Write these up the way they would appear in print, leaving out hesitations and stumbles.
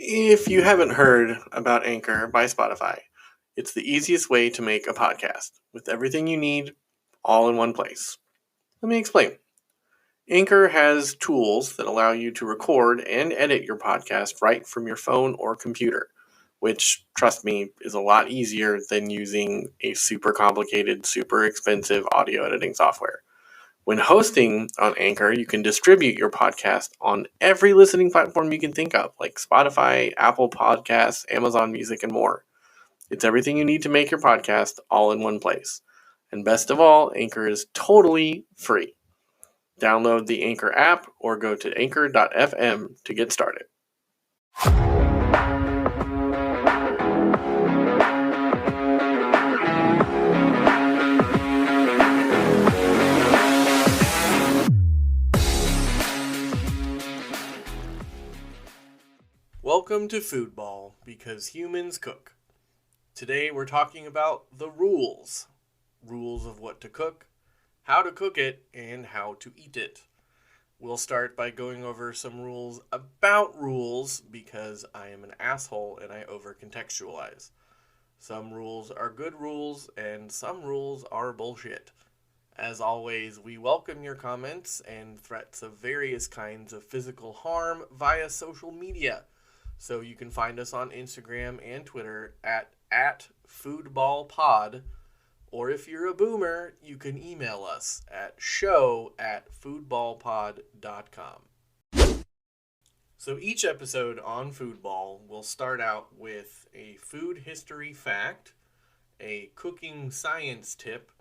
If you haven't heard about Anchor by Spotify, it's the easiest way to make a podcast with everything you need all in one place. Let me explain. Anchor has tools that allow you to record and edit your podcast right from your phone or computer, which, trust me, is a lot easier than using a super complicated, super expensive audio editing software. When hosting on Anchor, you can distribute your podcast on every listening platform you can think of, like Spotify, Apple Podcasts, Amazon Music, and more. It's everything you need to make your podcast all in one place. And best of all, Anchor is totally free. Download the Anchor app or go to anchor.fm to get started. Welcome to Foodball, because humans cook. Today we're talking about the rules. Rules of what to cook, how to cook it, and how to eat it. We'll start by going over some rules about rules, because I am an asshole and I over-contextualize. Some rules are good rules, and some rules are bullshit. As always, we welcome your comments and threats of various kinds of physical harm via social media. So you can find us on Instagram and Twitter at foodballpod, or if you're a boomer, you can email us at show@foodballpod.com. So each episode on Foodball will start out with a food history fact, a cooking science tip,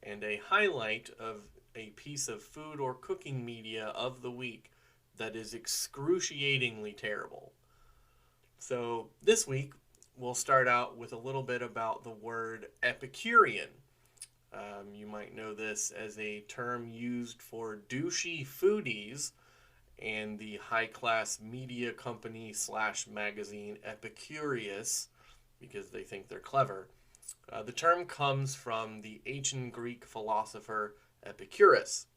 and a highlight of a piece of food or cooking media of the week that is excruciatingly terrible. So this week, we'll start out with a little bit about the word Epicurean. You might know this as a term used for douchey foodies and the high-class media company / magazine Epicurious, because they think they're clever. The term comes from the ancient Greek philosopher Epicurus.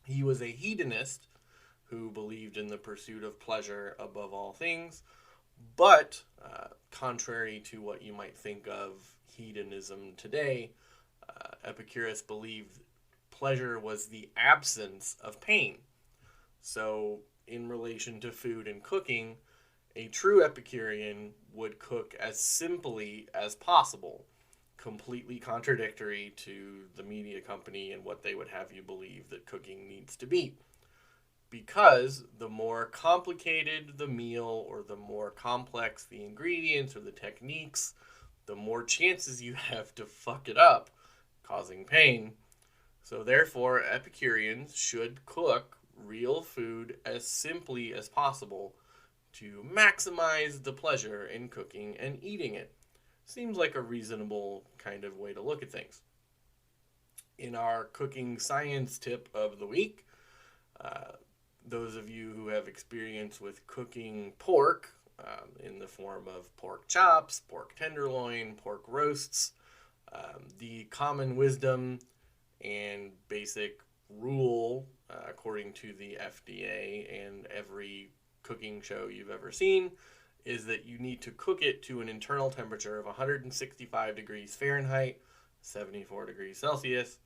He was a hedonist who believed in the pursuit of pleasure above all things, but contrary to what you might think of hedonism today, Epicurus believed pleasure was the absence of pain. So, in relation to food and cooking, a true Epicurean would cook as simply as possible, completely contradictory to the media company and what they would have you believe that cooking needs to be. Because the more complicated the meal, or the more complex the ingredients or the techniques, the more chances you have to fuck it up, causing pain. So therefore, Epicureans should cook real food as simply as possible to maximize the pleasure in cooking and eating it. Seems like a reasonable kind of way to look at things. In our cooking science tip of the week, those of you who have experience with cooking pork in the form of pork chops, pork tenderloin, pork roasts, the common wisdom and basic rule, according to the FDA and every cooking show you've ever seen, is that you need to cook it to an internal temperature of 165 degrees Fahrenheit, 74 degrees Celsius,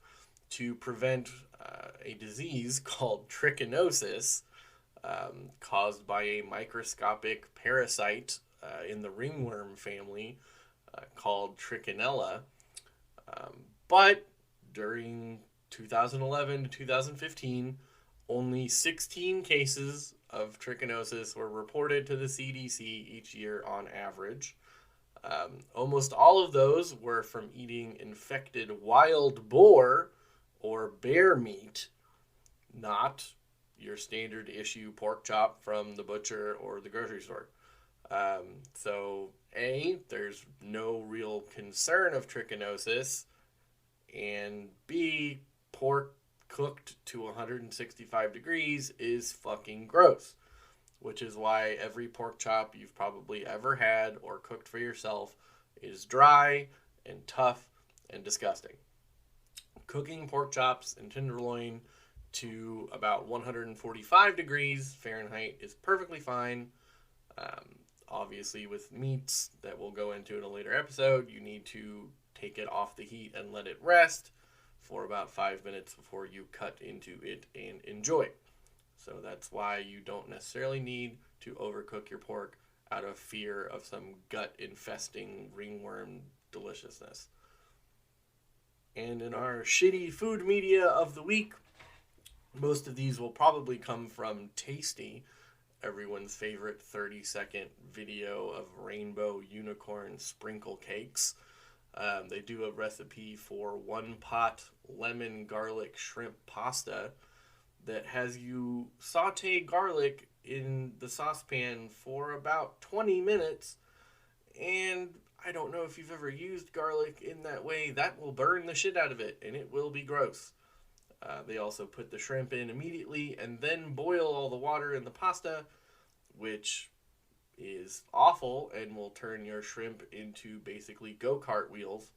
to prevent a disease called trichinosis, caused by a microscopic parasite in the ringworm family called Trichinella. But during 2011 to 2015, only 16 cases of trichinosis were reported to the CDC each year on average. Almost all of those were from eating infected wild boar or bear meat, not your standard issue pork chop from the butcher or the grocery store. So, A, there's no real concern of trichinosis, and B, pork cooked to 165 degrees is fucking gross, which is why every pork chop you've probably ever had or cooked for yourself is dry and tough and disgusting. Cooking pork chops and tenderloin to about 145 degrees Fahrenheit is perfectly fine. obviously with meats that we'll go into in a later episode, you need to take it off the heat and let it rest for about 5 minutes before you cut into it and enjoy. So that's why you don't necessarily need to overcook your pork out of fear of some gut infesting ringworm deliciousness. And in our shitty food media of the week, most of these will probably come from Tasty, everyone's favorite 30-second video of rainbow unicorn sprinkle cakes. They do a recipe for one pot lemon garlic shrimp pasta that has you saute garlic in the saucepan for about 20 minutes. And I don't know if you've ever used garlic in that way. That will burn the shit out of it, and it will be gross. They also put the shrimp in immediately and then boil all the water in the pasta, which is awful and will turn your shrimp into basically go-kart wheels.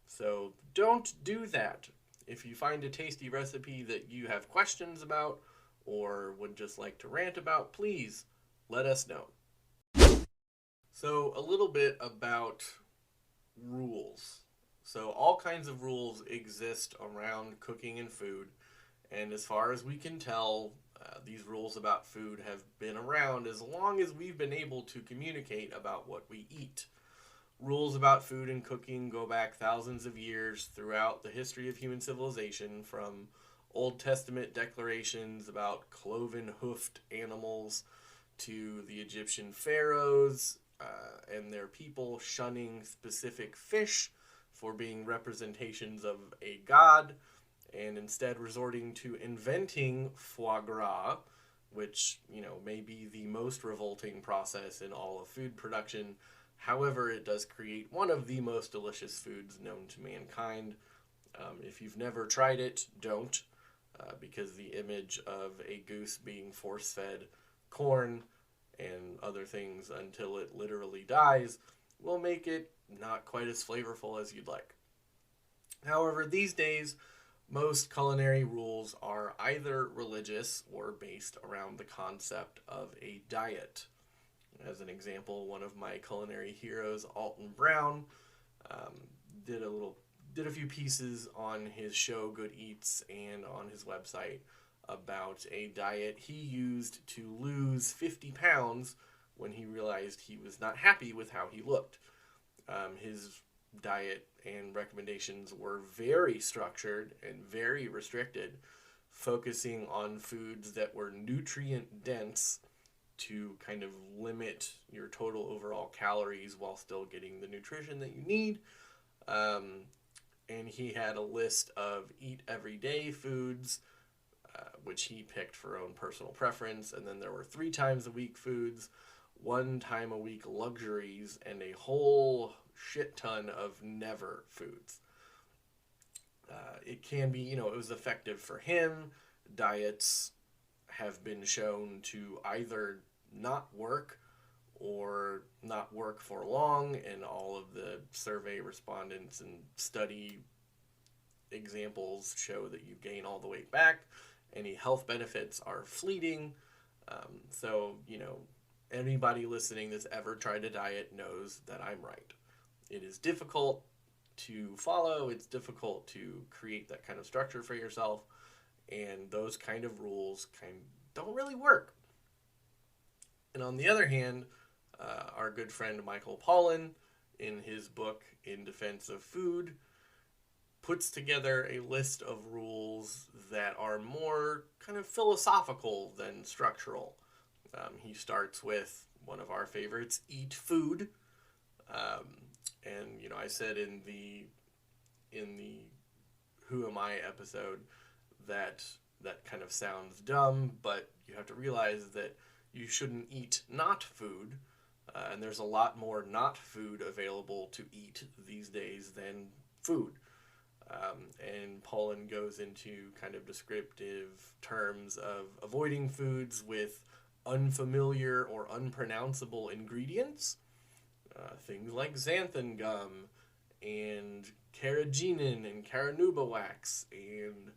So don't do that. If you find a tasty recipe that you have questions about or would just like to rant about, please let us know. So a little bit about rules. So all kinds of rules exist around cooking and food, and as far as we can tell, these rules about food have been around as long as we've been able to communicate about what we eat. Rules about food and cooking go back thousands of years throughout the history of human civilization, from Old Testament declarations about cloven-hoofed animals to the Egyptian pharaohs and their people shunning specific fish for being representations of a god, and instead resorting to inventing foie gras, which, may be the most revolting process in all of food production. However, it does create one of the most delicious foods known to mankind. If you've never tried it, don't, because the image of a goose being force-fed corn and other things until it literally dies will make it not quite as flavorful as you'd like. However, these days, most culinary rules are either religious or based around the concept of a diet. As an example, one of my culinary heroes, Alton Brown, did a few pieces on his show Good Eats and on his website about a diet he used to lose 50 pounds when he realized he was not happy with how he looked. His diet and recommendations were very structured and very restricted, focusing on foods that were nutrient dense to kind of limit your total overall calories while still getting the nutrition that you need. And he had a list of eat everyday foods, which he picked for own personal preference. And then there were 3 times a week foods, 1 time a week luxuries, and a whole shit ton of never foods. It can be, it was effective for him. Diets have been shown to either not work or not work for long, and all of the survey respondents and study examples show that you gain all the weight back. Any health benefits are fleeting. So, anybody listening that's ever tried a diet knows that I'm right. It is difficult to follow. It's difficult to create that kind of structure for yourself. And those kind of rules don't really work. And on the other hand, our good friend Michael Pollan, in his book In Defense of Food, puts together a list of rules that are more kind of philosophical than structural. He starts with one of our favorites, eat food. And I said in the Who Am I episode that kind of sounds dumb, but you have to realize that you shouldn't eat not food. And there's a lot more not food available to eat these days than food. And Pollan goes into kind of descriptive terms of avoiding foods with unfamiliar or unpronounceable ingredients. Things like xanthan gum and carrageenan and carnauba wax and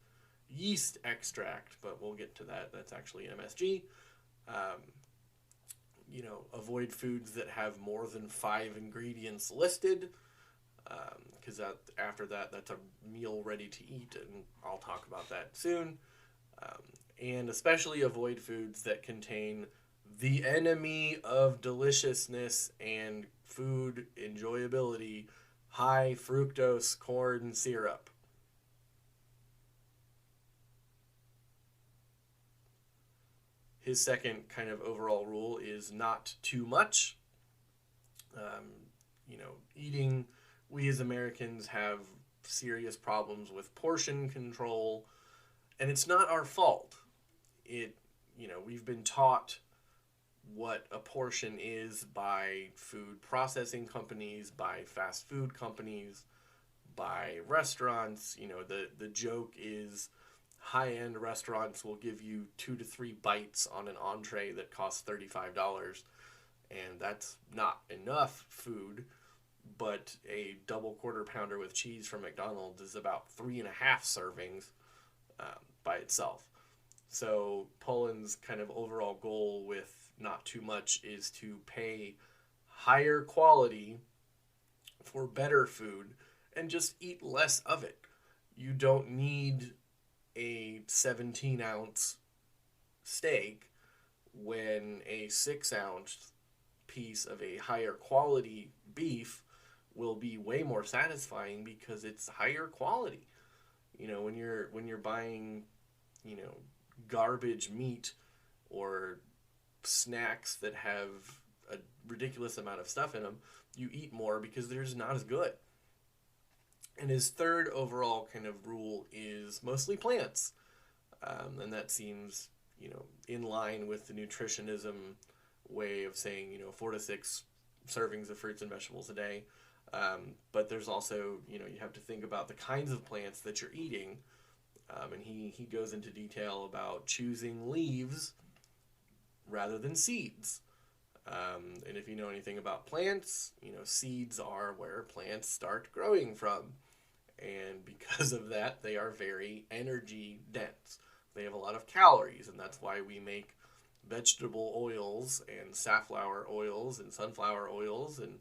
yeast extract, but we'll get to that. That's actually MSG. avoid foods that have more than 5 ingredients listed, because after that, that's a meal ready to eat, and I'll talk about that soon. And especially avoid foods that contain the enemy of deliciousness and food enjoyability, high fructose corn syrup. His second kind of overall rule is not too much. Eating, we as Americans have serious problems with portion control, and it's not our fault. We've been taught what a portion is by food processing companies, by fast food companies, by restaurants. The joke is high-end restaurants will give you 2 to 3 bites on an entree that costs $35, and that's not enough food. But a double quarter pounder with cheese from McDonald's is about 3.5 servings by itself. So Pollan's kind of overall goal with not too much is to pay higher quality for better food and just eat less of it. You don't need a 17-ounce steak when a 6-ounce piece of a higher quality beef will be way more satisfying because it's higher quality. When you're buying, garbage meat or snacks that have a ridiculous amount of stuff in them, you eat more because they're just not as good. And his third overall kind of rule is mostly plants. And that seems, in line with the nutritionism way of saying, 4 to 6 servings of fruits and vegetables a day. But there's also, you have to think about the kinds of plants that you're eating. And he goes into detail about choosing leaves rather than seeds. And if you know anything about plants, seeds are where plants start growing from. And because of that, they are very energy dense. They have a lot of calories, and that's why we make vegetable oils and safflower oils and sunflower oils and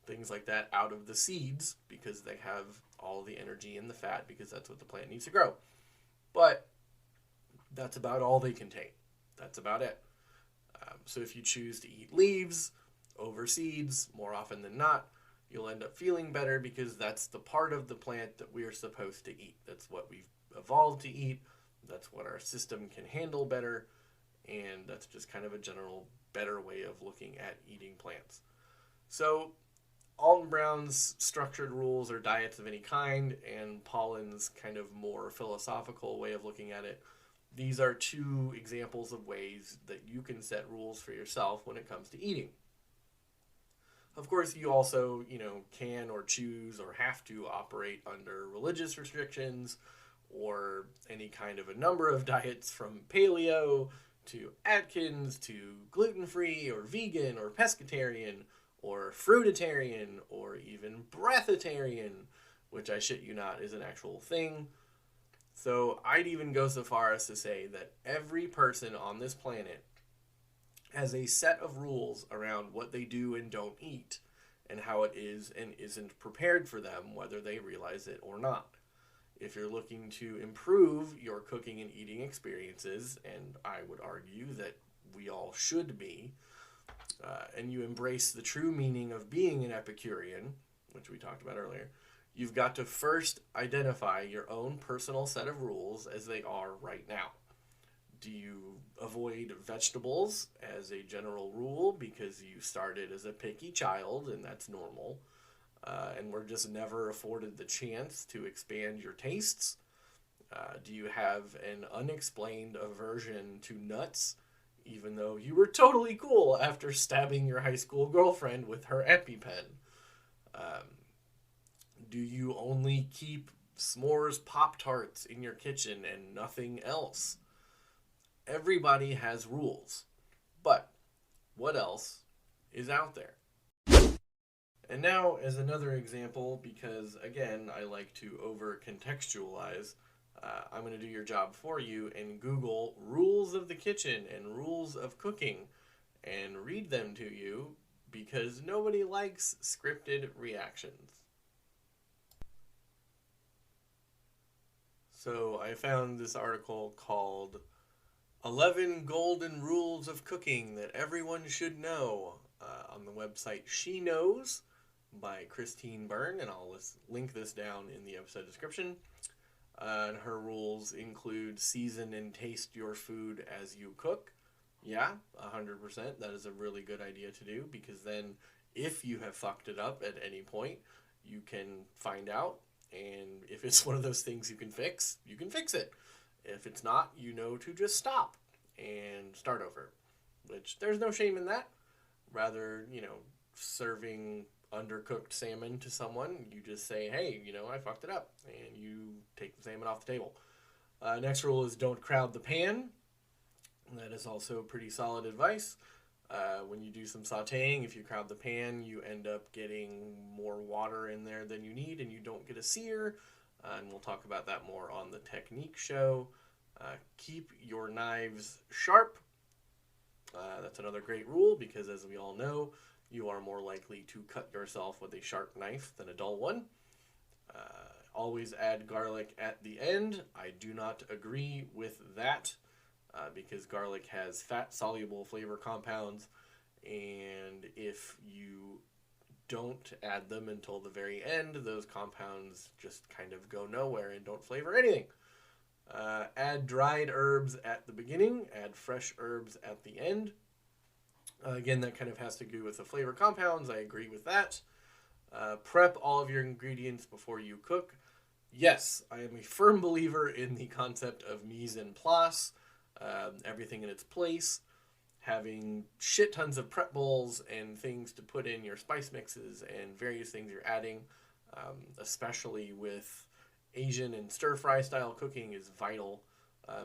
things like that out of the seeds, because they have all the energy in the fat, because that's what the plant needs to grow. But that's about all they contain. That's about it. So if you choose to eat leaves over seeds, more often than not, you'll end up feeling better, because that's the part of the plant that we are supposed to eat. That's what we've evolved to eat. That's what our system can handle better. And that's just kind of a general better way of looking at eating plants. So Alton Brown's structured rules or diets of any kind, and Pollan's kind of more philosophical way of looking at it, these are two examples of ways that you can set rules for yourself when it comes to eating. Of course, you also, can or choose or have to operate under religious restrictions or any kind of a number of diets, from paleo to Atkins to gluten-free or vegan or pescatarian or fruitarian or even breatharian, which I shit you not is an actual thing. So I'd even go so far as to say that every person on this planet has a set of rules around what they do and don't eat, and how it is and isn't prepared for them, whether they realize it or not. If you're looking to improve your cooking and eating experiences, and I would argue that we all should be, and you embrace the true meaning of being an Epicurean, which we talked about earlier, you've got to first identify your own personal set of rules as they are right now. Do you avoid vegetables as a general rule because you started as a picky child and that's normal, and were just never afforded the chance to expand your tastes? Do you have an unexplained aversion to nuts, even though you were totally cool after stabbing your high school girlfriend with her EpiPen? Do you only keep s'mores Pop-Tarts in your kitchen and nothing else? Everybody has rules, but what else is out there? And now, as another example, because again, I like to over-contextualize, I'm going to do your job for you and Google rules of the kitchen and rules of cooking, and read them to you because nobody likes scripted reactions. So I found this article called 11 Golden Rules of Cooking That Everyone Should Know on the website She Knows by Christine Byrne, and I'll link this down in the episode description. And her rules include season and taste your food as you cook. Yeah, 100%. That is a really good idea to do, because then if you have fucked it up at any point, you can find out. And if it's one of those things you can fix it. If it's not, you know to just stop and start over, which there's no shame in that. Rather, serving undercooked salmon to someone, you just say, hey, I fucked it up, and you take the salmon off the table. Next rule is don't crowd the pan. That is also pretty solid advice. When you do some sauteing, if you crowd the pan, you end up getting more water in there than you need, and you don't get a sear. And we'll talk about that more on the technique show. Keep your knives sharp. That's another great rule, because as we all know, you are more likely to cut yourself with a sharp knife than a dull one. Always add garlic at the end. I do not agree with that. Because garlic has fat-soluble flavor compounds, and if you don't add them until the very end, those compounds just kind of go nowhere and don't flavor anything. Add dried herbs at the beginning, add fresh herbs at the end. Again, that kind of has to do with the flavor compounds. I agree with that. Prep all of your ingredients before you cook. Yes, I am a firm believer in the concept of mise en place. Everything in its place, having shit tons of prep bowls and things to put in your spice mixes and various things you're adding, especially with Asian and stir-fry style cooking, is vital.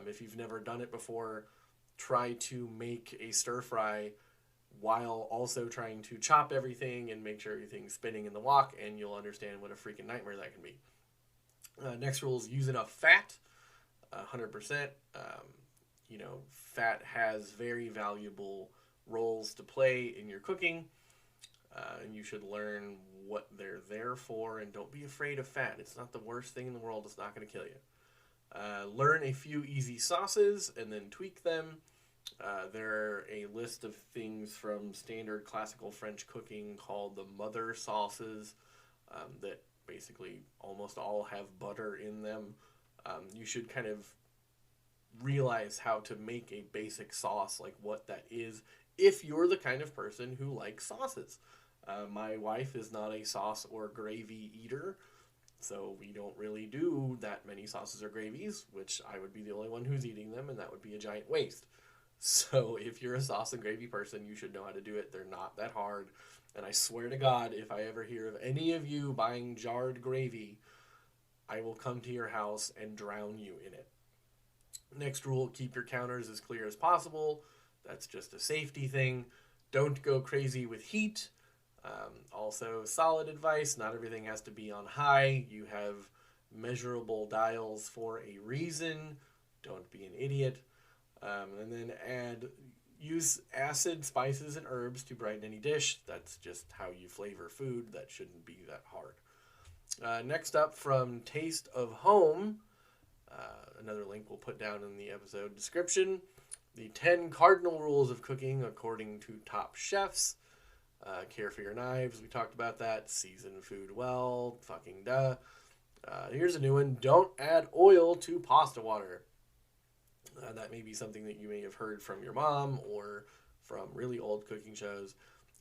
If you've never done it before, try to make a stir-fry while also trying to chop everything and make sure everything's spinning in the wok, and you'll understand what a freaking nightmare that can be. Next rule is use enough fat, 100%. Fat has very valuable roles to play in your cooking, and you should learn what they're there for, and don't be afraid of fat. It's not the worst thing in the world. It's not going to kill you. Learn a few easy sauces and then tweak them. There are a list of things from standard classical French cooking called the mother sauces that basically almost all have butter in them. You should kind of realize how to make a basic sauce, like what that is, if you're the kind of person who likes sauces. My wife is not a sauce or gravy eater, so we don't really do that many sauces or gravies, which I would be the only one who's eating them, and that would be a giant waste. So if you're a sauce and gravy person, you should know how to do it. They're not that hard, and I swear to God, if I ever hear of any of you buying jarred gravy, I will come to your house and drown you in it. Next rule, keep your counters as clear as possible. That's just a safety thing. Don't go crazy with heat. Also, solid advice, not everything has to be on high. You have measurable dials for a reason. Don't be an idiot. And then use acid, spices, and herbs to brighten any dish. That's just how you flavor food. That shouldn't be that hard. Next up, from Taste of Home, another link we'll put down in the episode description. The 10 cardinal rules of cooking according to top chefs. Care for your knives. We talked about that. Season food well. Fucking duh. Here's a new one. Don't add oil to pasta water. That may be something that you may have heard from your mom or from really old cooking shows.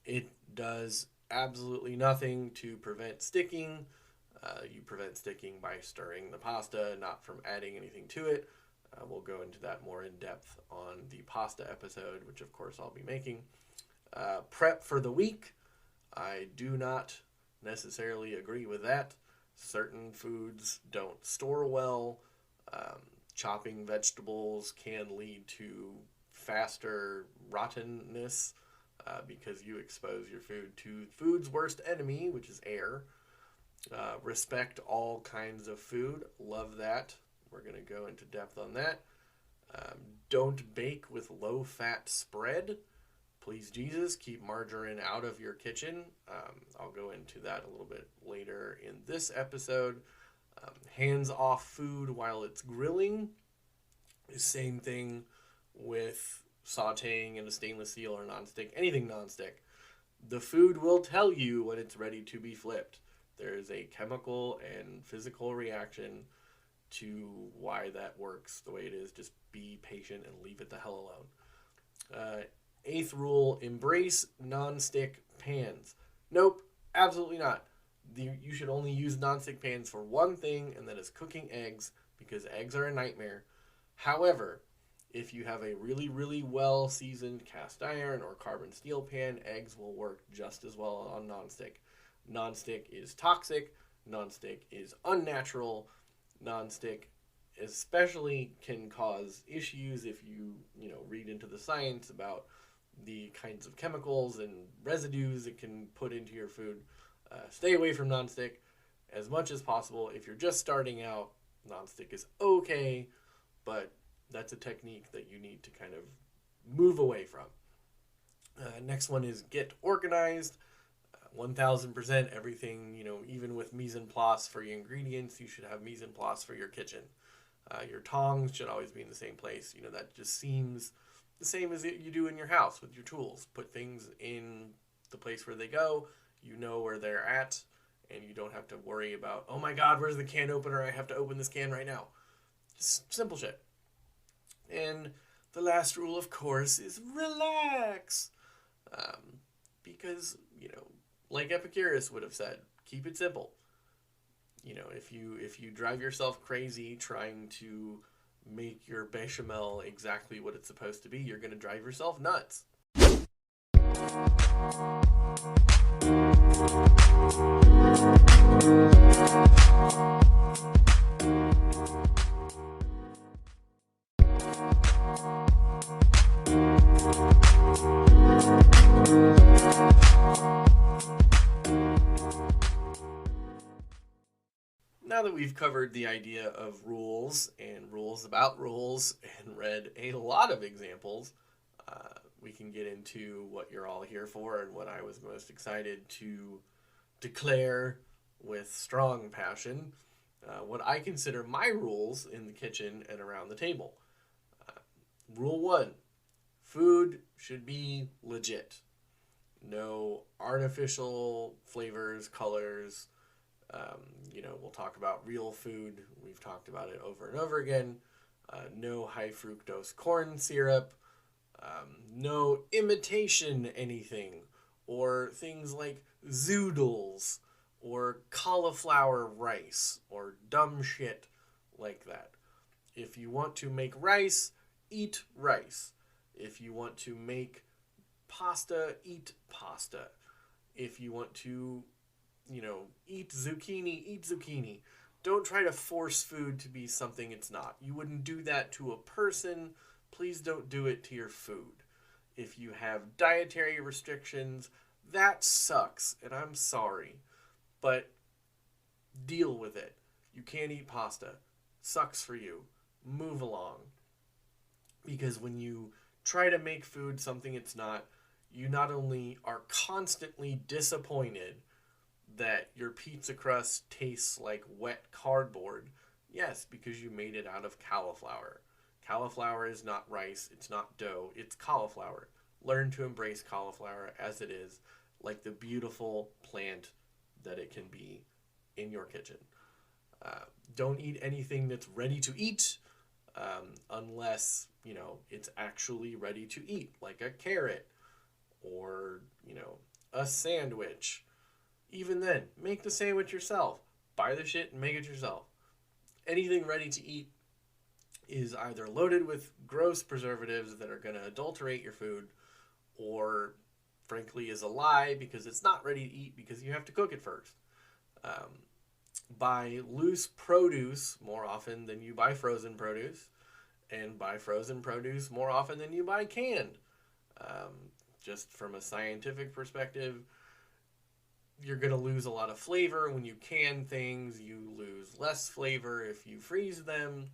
It does absolutely nothing to prevent sticking. You prevent sticking by stirring the pasta, not from adding anything to it. We'll go into that more in depth on the pasta episode, which of course I'll be making. Prep for the week. I do not necessarily agree with that. Certain foods don't store well. Chopping vegetables can lead to faster rottenness because you expose your food to food's worst enemy, which is air. Respect all kinds of food. Love that. We're going to go into depth on that. Don't bake with low-fat spread. Please, Jesus, keep margarine out of your kitchen. I'll go into that a little bit later in this episode. Hands off food while it's grilling. Same thing with sauteing in a stainless steel or nonstick, anything nonstick. The food will tell you when it's ready to be flipped. There's a chemical and physical reaction to why that works the way it is. Just be patient and leave it the hell alone. Eighth rule, embrace nonstick pans. Nope, absolutely not. You should only use nonstick pans for one thing, and that is cooking eggs, because eggs are a nightmare. However, if you have a really, really well-seasoned cast iron or carbon steel pan, eggs will work just as well on nonstick. Nonstick is toxic. Nonstick is unnatural. Nonstick especially can cause issues if you read into the science about the kinds of chemicals and residues it can put into your food. Stay away from nonstick as much as possible. If you're just starting out, nonstick is okay, but that's a technique that you need to kind of move away from. Next one is get organized. 1000% everything, even with mise en place for your ingredients, you should have mise en place for your kitchen. Your tongs should always be in the same place. That just seems the same as you do in your house with your tools. Put things in the place where they go. You know where they're at, and you don't have to worry about, oh my God, where's the can opener? I have to open this can right now. Just simple shit. And the last rule, of course, is relax. Because, like Epicurus would have said, keep it simple. If you drive yourself crazy trying to make your bechamel exactly what it's supposed to be, you're going to drive yourself nuts. Now that we've covered the idea of rules and rules about rules and read a lot of examples, we can get into what you're all here for and what I was most excited to declare with strong passion, what I consider my rules in the kitchen and around the table. Rule 1, food should be legit. No artificial flavors, colors. We'll talk about real food. We've talked about it over and over again. No high fructose corn syrup. No imitation anything. Or things like zoodles. Or cauliflower rice. Or dumb shit like that. If you want to make rice, eat rice. If you want to make pasta, eat pasta. If you want to eat zucchini, eat zucchini. Don't try to force food to be something it's not. You wouldn't do that to a person. Please don't do it to your food. If you have dietary restrictions, that sucks, and I'm sorry. But deal with it. You can't eat pasta. Sucks for you. Move along. Because when you try to make food something it's not, you not only are constantly disappointed that your pizza crust tastes like wet cardboard. Yes, because you made it out of cauliflower. Cauliflower is not rice, it's not dough, it's cauliflower. Learn to embrace cauliflower as it is, like the beautiful plant that it can be in your kitchen. Don't eat anything that's ready to eat unless, it's actually ready to eat, like a carrot or, a sandwich. Even then, make the sandwich yourself. Buy the shit and make it yourself. Anything ready to eat is either loaded with gross preservatives that are going to adulterate your food, or frankly is a lie because it's not ready to eat because you have to cook it first. Buy loose produce more often than you buy frozen produce, and buy frozen produce more often than you buy canned. Just from a scientific perspective, you're going to lose a lot of flavor. When you can things, you lose less flavor if you freeze them.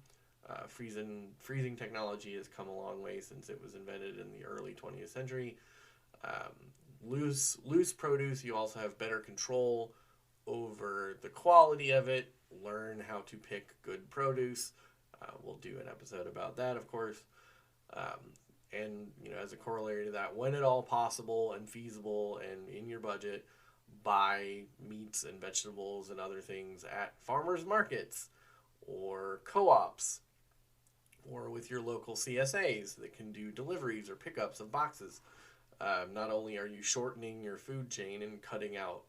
Freezing technology has come a long way since it was invented in the early 20th century. Loose produce, you also have better control over the quality of it. Learn how to pick good produce. We'll do an episode about that, of course. Um, and as a corollary to that, when at all possible and feasible and in your budget, buy meats and vegetables and other things at farmers markets or co-ops or with your local CSAs that can do deliveries or pickups of boxes. Not only are you shortening your food chain and cutting out,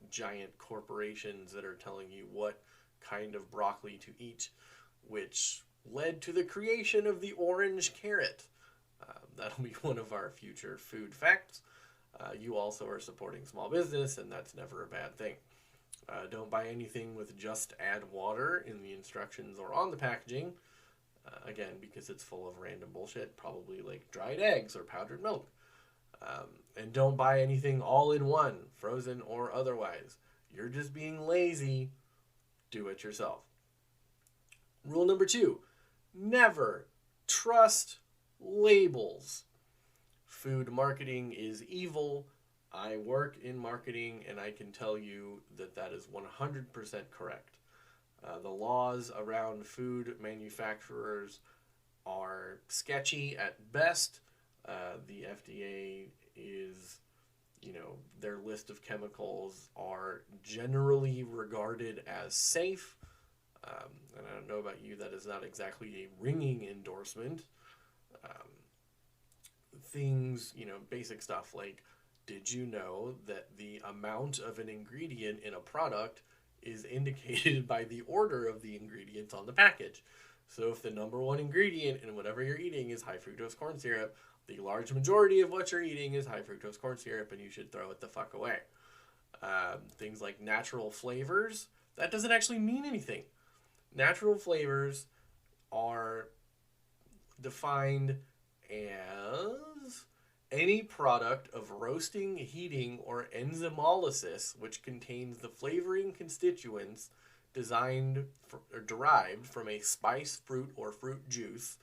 giant corporations that are telling you what kind of broccoli to eat, which led to the creation of the orange carrot. That'll be one of our future food facts. You also are supporting small business, and that's never a bad thing. Don't buy anything with just add water in the instructions or on the packaging. Again, because it's full of random bullshit, probably like dried eggs or powdered milk. And don't buy anything all in one, frozen or otherwise. You're just being lazy. Do it yourself. Rule number 2, never trust labels. Food marketing is evil. I work in marketing, and I can tell you that that is 100% correct. The laws around food manufacturers are sketchy at best. The FDA is, their list of chemicals are generally regarded as safe. And I don't know about you, that is not exactly a ringing endorsement. Things, basic stuff like, did you know that the amount of an ingredient in a product is indicated by the order of the ingredients on the package? So if the number one ingredient in whatever you're eating is high fructose corn syrup, the large majority of what you're eating is high fructose corn syrup, and you should throw it the fuck away. Things like natural flavors, that doesn't actually mean anything. Natural flavors are defined as any product of roasting, heating, or enzymolysis which contains the flavoring constituents derived from a spice, fruit, or fruit juice,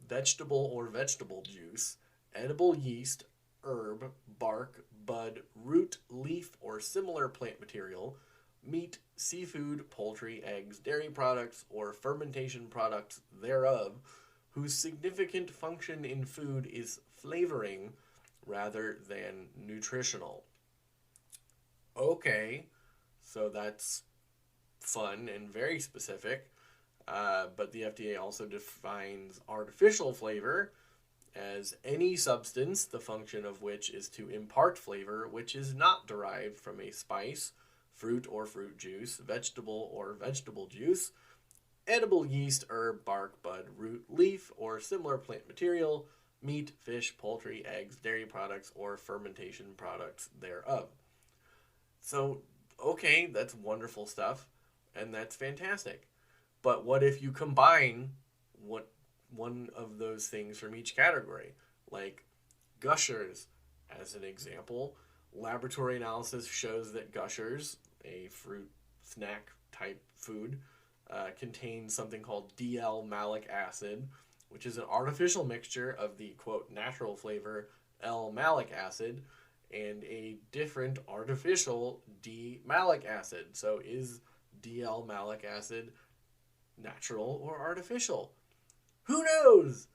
vegetable or vegetable juice, edible yeast, herb, bark, bud, root, leaf, or similar plant material, meat, seafood, poultry, eggs, dairy products, or fermentation products thereof, whose significant function in food is flavoring rather than nutritional. Okay, so that's fun and very specific, but the FDA also defines artificial flavor as any substance, the function of which is to impart flavor, which is not derived from a spice, fruit or fruit juice, vegetable or vegetable juice, edible yeast, herb, bark, bud, root, leaf, or similar plant material, meat, fish, poultry, eggs, dairy products, or fermentation products thereof. So, okay, that's wonderful stuff, and that's fantastic. But what if you combine one of those things from each category? Like Gushers, as an example. Laboratory analysis shows that Gushers, a fruit snack type food, contains something called D-L-malic acid, which is an artificial mixture of the, quote, natural flavor L-malic acid and a different artificial D-malic acid. So is D-L-malic acid natural or artificial? Who knows?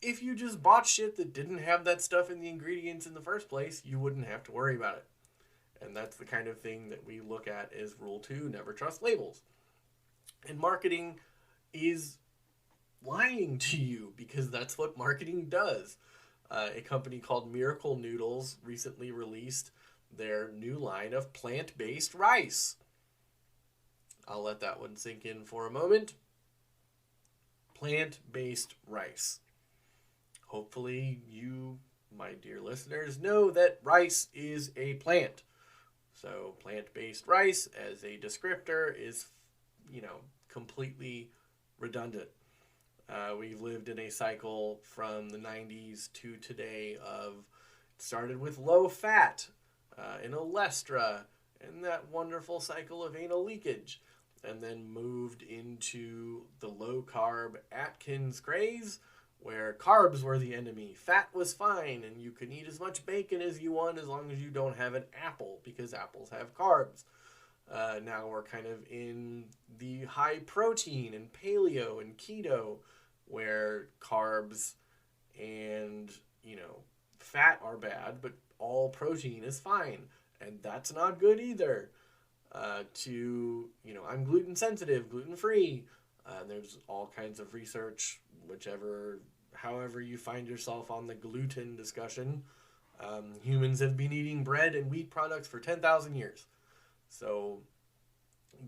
If you just bought shit that didn't have that stuff in the ingredients in the first place, you wouldn't have to worry about it. And that's the kind of thing that we look at as Rule 2, never trust labels. And marketing is lying to you because that's what marketing does. A company called Miracle Noodles recently released their new line of plant-based rice. I'll let that one sink in for a moment. Plant-based rice. Hopefully you, my dear listeners, know that rice is a plant. So plant-based rice as a descriptor is, completely redundant. We've lived in a cycle from the 90s to today of, it started with low fat in Olestra and that wonderful cycle of anal leakage, and then moved into the low carb Atkins craze, where carbs were the enemy. Fat was fine, and you can eat as much bacon as you want as long as you don't have an apple, because apples have carbs. Now we're kind of in the high protein and paleo and keto, where carbs and, fat are bad, but all protein is fine. And that's not good either. I'm gluten sensitive, gluten free. There's all kinds of research, however you find yourself on the gluten discussion. Humans have been eating bread and wheat products for 10,000 years. So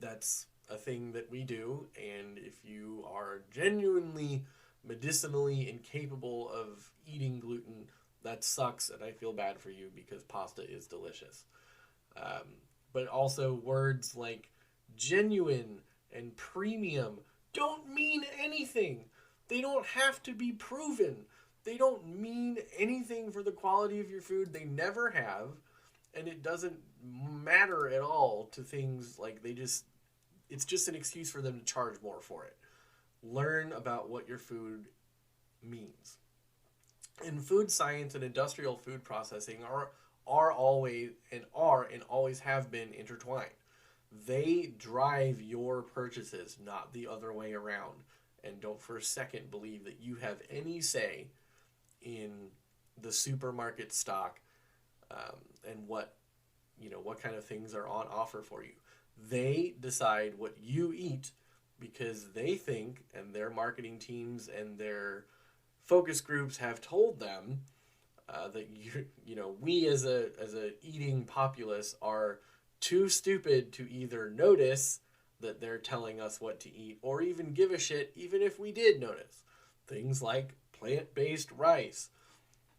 that's a thing that we do. And if you are genuinely medicinally incapable of eating gluten, that sucks. And I feel bad for you, because pasta is delicious. But also words like genuine and premium don't mean anything. They don't have to be proven. They don't mean anything for the quality of your food. They never have. And it doesn't matter at all to things like it's just an excuse for them to charge more for it. Learn about what your food means. And food science and industrial food processing are always and always have been intertwined. They drive your purchases, not the other way around. And don't for a second believe that you have any say in the supermarket stock, and what kind of things are on offer for you. They decide what you eat because they think, and their marketing teams and their focus groups have told them that we as a eating populace are too stupid to either notice that they're telling us what to eat, or even give a shit even if we did notice. Things like plant-based rice.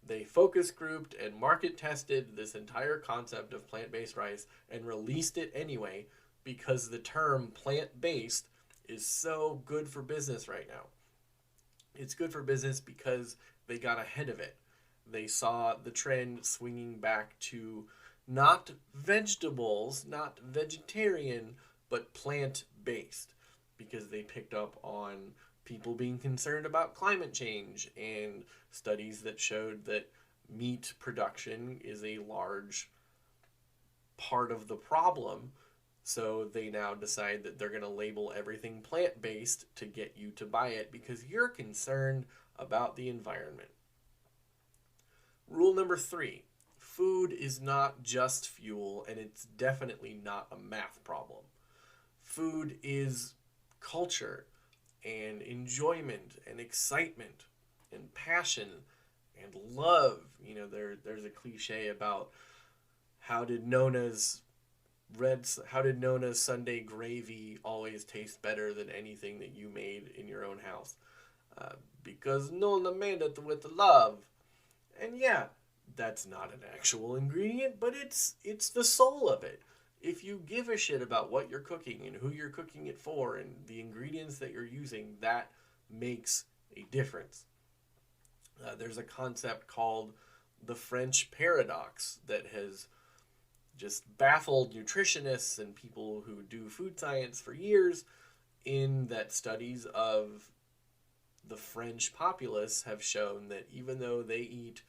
They focus grouped and market tested this entire concept of plant-based rice and released it anyway, because the term plant-based is so good for business right now. It's good for business because they got ahead of it. They saw the trend swinging back to not vegetables, not vegetarian, but plant-based, because they picked up on people being concerned about climate change and studies that showed that meat production is a large part of the problem. So they now decide that they're going to label everything plant-based to get you to buy it because you're concerned about the environment. Rule number 3, food is not just fuel, and it's definitely not a math problem. Food is culture and enjoyment and excitement and passion and love. There's a cliche about how did Nona's Sunday gravy always taste better than anything that you made in your own house? Because Nona made it with love. And yeah, that's not an actual ingredient, but it's the soul of it. If you give a shit about what you're cooking and who you're cooking it for and the ingredients that you're using, that makes a difference. There's a concept called the French paradox that has just baffled nutritionists and people who do food science for years, in that studies of the French populace have shown that even though they eat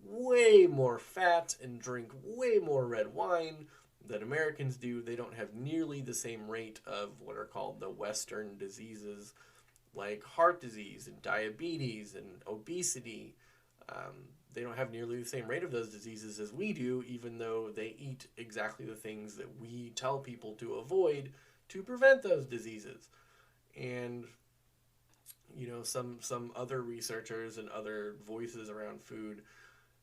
way more fat and drink way more red wine than Americans do, they don't have nearly the same rate of what are called the Western diseases like heart disease and diabetes and obesity. They don't have nearly the same rate of those diseases as we do, even though they eat exactly the things that we tell people to avoid to prevent those diseases. And some other researchers and other voices around food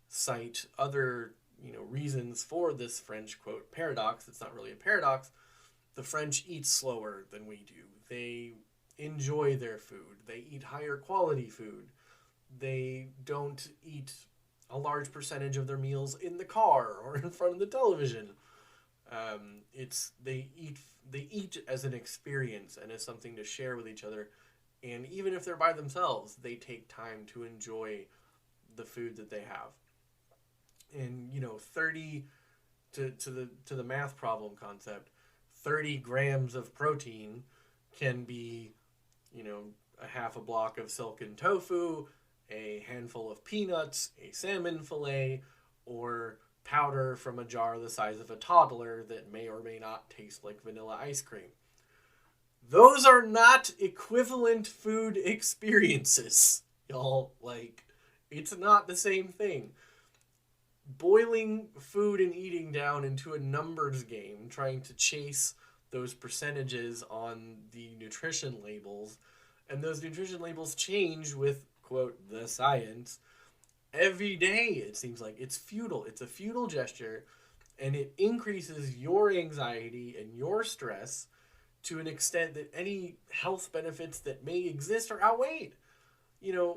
cite other reasons for this French, quote, paradox. It's not really a paradox. The French eat slower than we do. They enjoy their food. They eat higher quality food. They don't eat a large percentage of their meals in the car or in front of the television. They eat as an experience and as something to share with each other. And even if they're by themselves, they take time to enjoy the food that they have. And 30 to the math problem concept, 30 grams of protein can be a half a block of silken tofu a handful of peanuts, a salmon fillet, or powder from a jar the size of a toddler that may or may not taste like vanilla ice cream. Those are not equivalent food experiences, y'all. Like, it's not the same thing. Boiling food and eating down into a numbers game, trying to chase those percentages on the nutrition labels, and those nutrition labels change with, quote, the science, every day, it seems like. It's futile. It's a futile gesture, and it increases your anxiety and your stress to an extent that any health benefits that may exist are outweighed.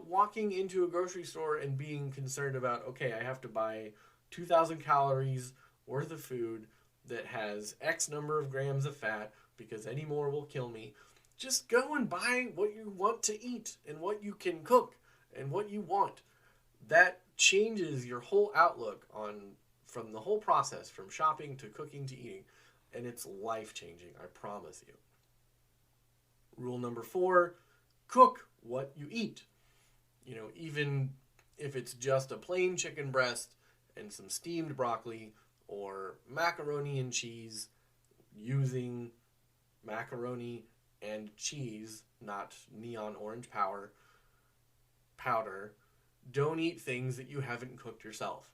Walking into a grocery store and being concerned about, okay, I have to buy 2,000 calories worth of food that has X number of grams of fat because any more will kill me. Just go and buy what you want to eat and what you can cook and what you want. That changes your whole outlook from the whole process, from shopping to cooking to eating, and it's life-changing, I promise you. Rule number 4, cook what you eat. Even if it's just a plain chicken breast and some steamed broccoli or macaroni and cheese, using macaroni and cheese, not neon orange powder. Don't eat things that you haven't cooked yourself.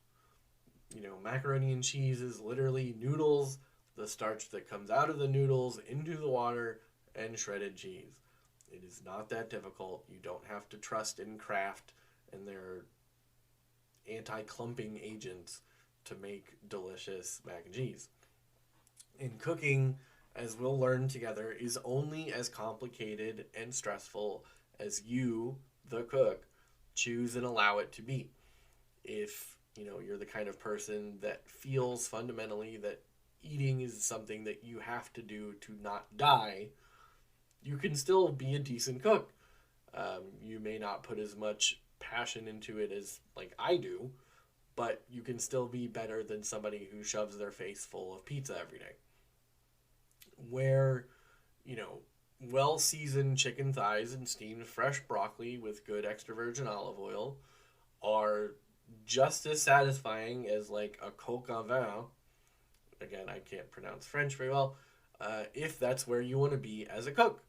Macaroni and cheese is literally noodles, the starch that comes out of the noodles into the water, and shredded cheese. It is not that difficult. You don't have to trust in Kraft and their anti-clumping agents to make delicious mac and cheese. And cooking, as we'll learn together, is only as complicated and stressful as you, the cook, choose and allow it to be. If you're the kind of person that feels fundamentally that eating is something that you have to do to not die, you can still be a decent cook. You may not put as much passion into it as like I do, but you can still be better than somebody who shoves their face full of pizza every day. Where, well-seasoned chicken thighs and steamed fresh broccoli with good extra virgin olive oil are just as satisfying as like a coq au vin. Again, I can't pronounce French very well. If that's where you want to be as a cook.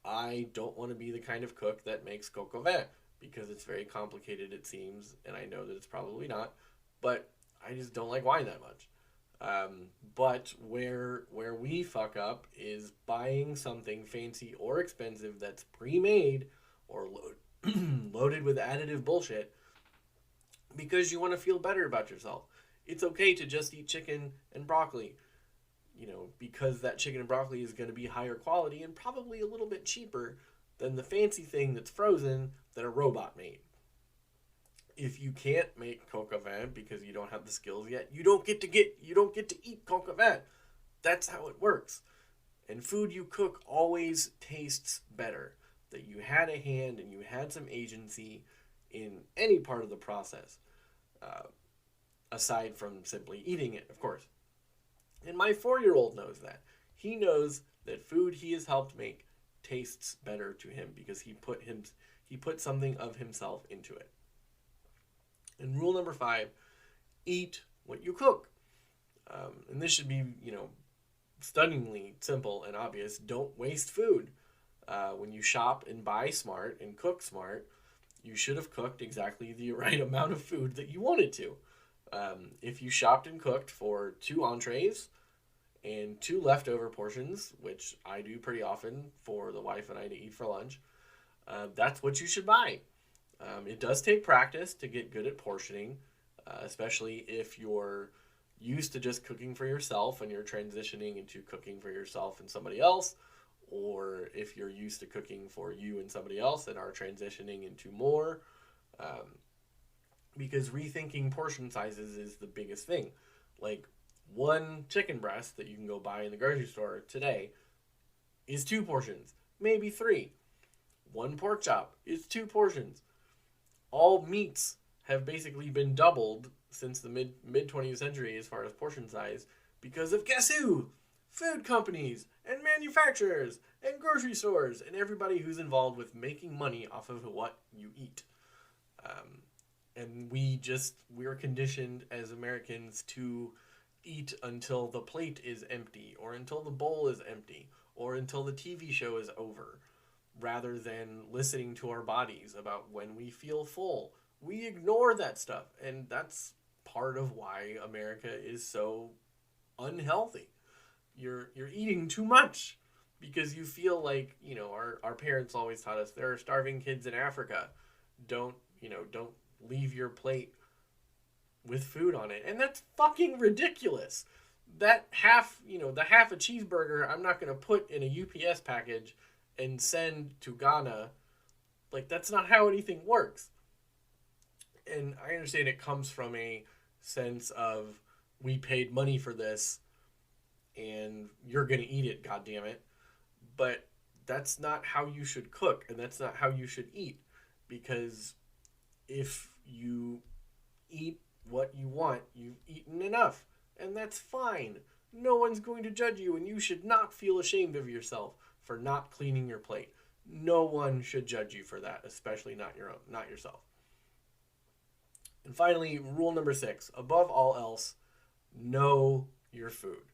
I don't want to be the kind of cook that makes coq au vin because it's very complicated, it seems, and I know that it's probably not, but I just don't like wine that much. But where we fuck up is buying something fancy or expensive that's pre-made or loaded with additive bullshit because you want to feel better about yourself. It's okay to just eat chicken and broccoli, because that chicken and broccoli is going to be higher quality and probably a little bit cheaper than the fancy thing that's frozen that a robot made. If you can't make coq au vin because you don't have the skills yet, you don't get to eat coq au vin. That's how it works. And food you cook always tastes better. That you had a hand and you had some agency in any part of the process, aside from simply eating it, of course. And my 4-year-old knows that. He knows that food he has helped make tastes better to him because he put something of himself into it. And rule number 5, eat what you cook. And this should be, stunningly simple and obvious. Don't waste food. When you shop and buy smart and cook smart, you should have cooked exactly the right amount of food that you wanted to. If you shopped and cooked for 2 entrees and 2 leftover portions, which I do pretty often for the wife and I to eat for lunch, that's what you should buy. It does take practice to get good at portioning, especially if you're used to just cooking for yourself and you're transitioning into cooking for yourself and somebody else, or if you're used to cooking for you and somebody else and are transitioning into more, because rethinking portion sizes is the biggest thing. Like, 1 chicken breast that you can go buy in the grocery store today is 2 portions, maybe 3. 1 pork chop is 2 portions. All meats have basically been doubled since the mid 20th century as far as portion size because of, guess who? Food companies and manufacturers and grocery stores and everybody who's involved with making money off of what you eat. And we're conditioned as Americans to eat until the plate is empty, or until the bowl is empty, or until the TV show is over, rather than listening to our bodies about when we feel full. We ignore that stuff, and that's part of why America is so unhealthy. You're eating too much because you feel like, our parents always taught us there are starving kids in Africa. Don't leave your plate with food on it. And that's fucking ridiculous. The half a cheeseburger I'm not going to put in a UPS package and send to Ghana. Like, that's not how anything works. And I understand it comes from a sense of, we paid money for this and you're going to eat it, goddammit. But that's not how you should cook, and that's not how you should eat. Because if you eat what you want, you've eaten enough, and that's fine. No one's going to judge you, and you should not feel ashamed of yourself for not cleaning your plate. No one should judge you for that, especially not yourself. And finally, rule number 6, above all else, know your food.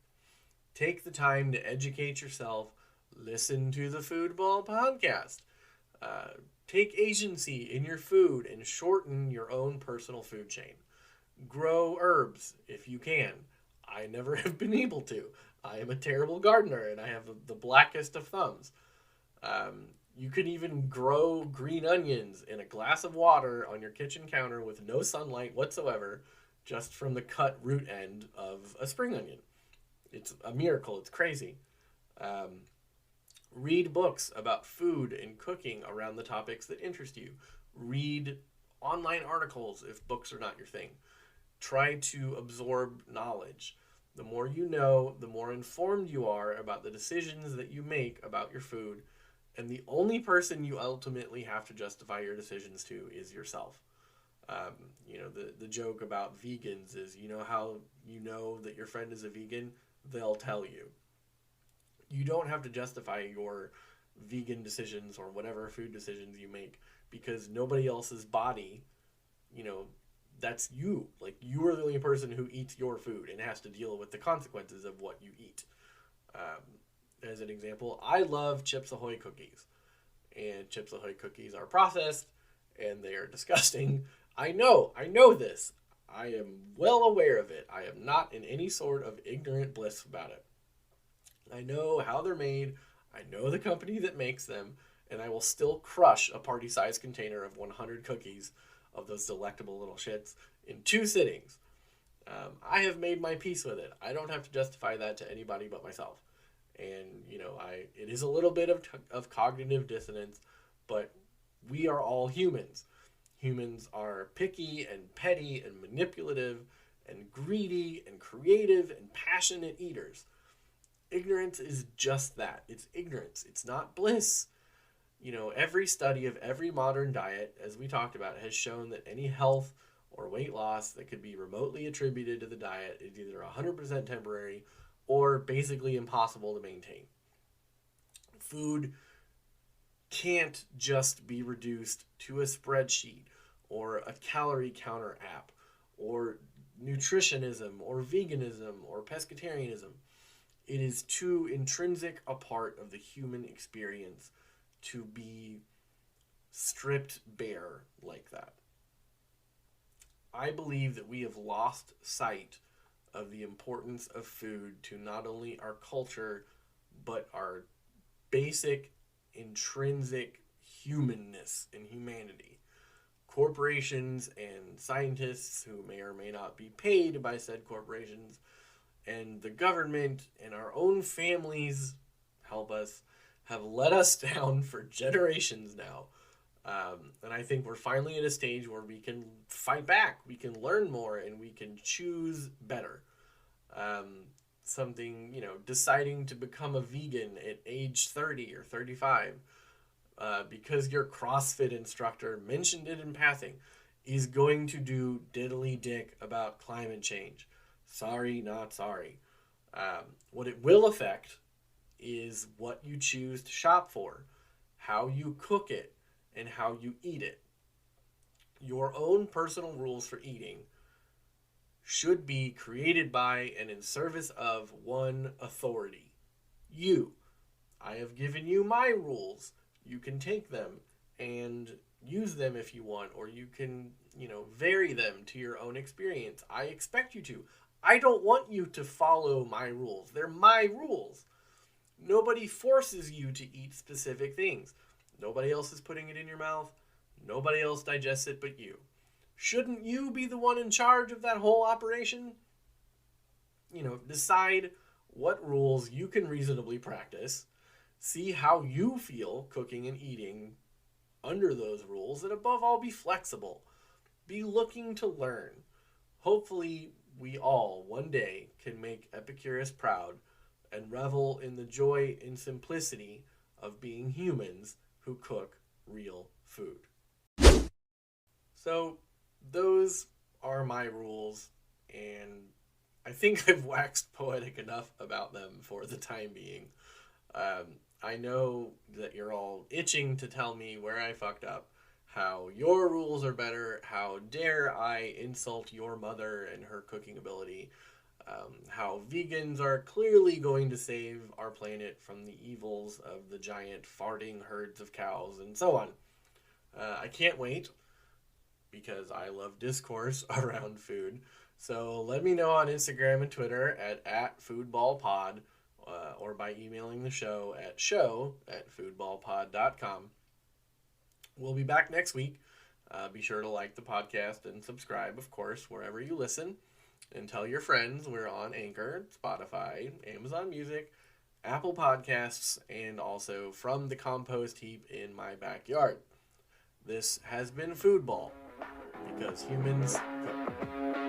Take the time to educate yourself. Listen to the Foodball podcast. Take agency in your food and shorten your own personal food chain. Grow herbs if you can. I never have been able to. I am a terrible gardener and I have the blackest of thumbs. You can even grow green onions in a glass of water on your kitchen counter with no sunlight whatsoever, just from the cut root end of a spring onion. It's a miracle. It's crazy. Read books about food and cooking around the topics that interest you. Read online articles if books are not your thing. Try to absorb knowledge. The more you know, the more informed you are about the decisions that you make about your food, and the only person you ultimately have to justify your decisions to is yourself. The joke about vegans is, how you know that your friend is a vegan? They'll tell you. You don't have to justify your vegan decisions or whatever food decisions you make, because nobody else's body, that's you. Like, you are the only person who eats your food and has to deal with the consequences of what you eat. As an example, I love Chips Ahoy cookies. And Chips Ahoy cookies are processed and they are disgusting. I know this. I am well aware of it. I am not in any sort of ignorant bliss about it. I know how they're made. I know the company that makes them. And I will still crush a party-sized container of 100 cookies of those delectable little shits in 2 sittings. I have made my peace with it. I don't have to justify that to anybody but myself. And, it is a little bit of cognitive dissonance, but we are all humans. Humans are picky and petty and manipulative and greedy and creative and passionate eaters. Ignorance is just that. It's ignorance. It's not bliss. Every study of every modern diet, as we talked about, has shown that any health or weight loss that could be remotely attributed to the diet is either 100% temporary or basically impossible to maintain. Food can't just be reduced to a spreadsheet or a calorie counter app or nutritionism or veganism or pescatarianism. It is too intrinsic a part of the human experience to be stripped bare like that. I believe that we have lost sight of the importance of food to not only our culture, but our basic, intrinsic humanness and humanity. Corporations and scientists who may or may not be paid by said corporations, and the government and our own families, help us, have let us down for generations now. And I think we're finally at a stage where we can fight back, we can learn more, and we can choose better. Deciding to become a vegan at age 30 or 35 because your CrossFit instructor mentioned it in passing is going to do diddly dick about climate change. Sorry, not sorry. What it will affect is what you choose to shop for, how you cook it, and how you eat it. Your own personal rules for eating should be created by and in service of one authority. You. I have given you my rules. You can take them and use them if you want, or you can, vary them to your own experience. I expect you to. I don't want you to follow my rules. They're my rules. Nobody forces you to eat specific things. Nobody else is putting it in your mouth. Nobody else digests it but you. Shouldn't you be the one in charge of that whole operation? Decide what rules you can reasonably practice. See how you feel cooking and eating under those rules, and above all, be flexible. Be looking to learn. Hopefully, we all one day can make Epicurus proud and revel in the joy and simplicity of being humans who cook real food. So, those are my rules, and I think I've waxed poetic enough about them for the time being. I know that you're all itching to tell me where I fucked up, how your rules are better, how dare I insult your mother and her cooking ability, how vegans are clearly going to save our planet from the evils of the giant farting herds of cows, and so on. I can't wait, because I love discourse around food. So let me know on Instagram and Twitter at foodballpod, or by emailing the show at show@foodballpod.com. We'll be back next week. Be sure to like the podcast and subscribe, of course, wherever you listen. And tell your friends we're on Anchor, Spotify, Amazon Music, Apple Podcasts, and also from the compost heap in my backyard. This has been Foodball, because humans cook.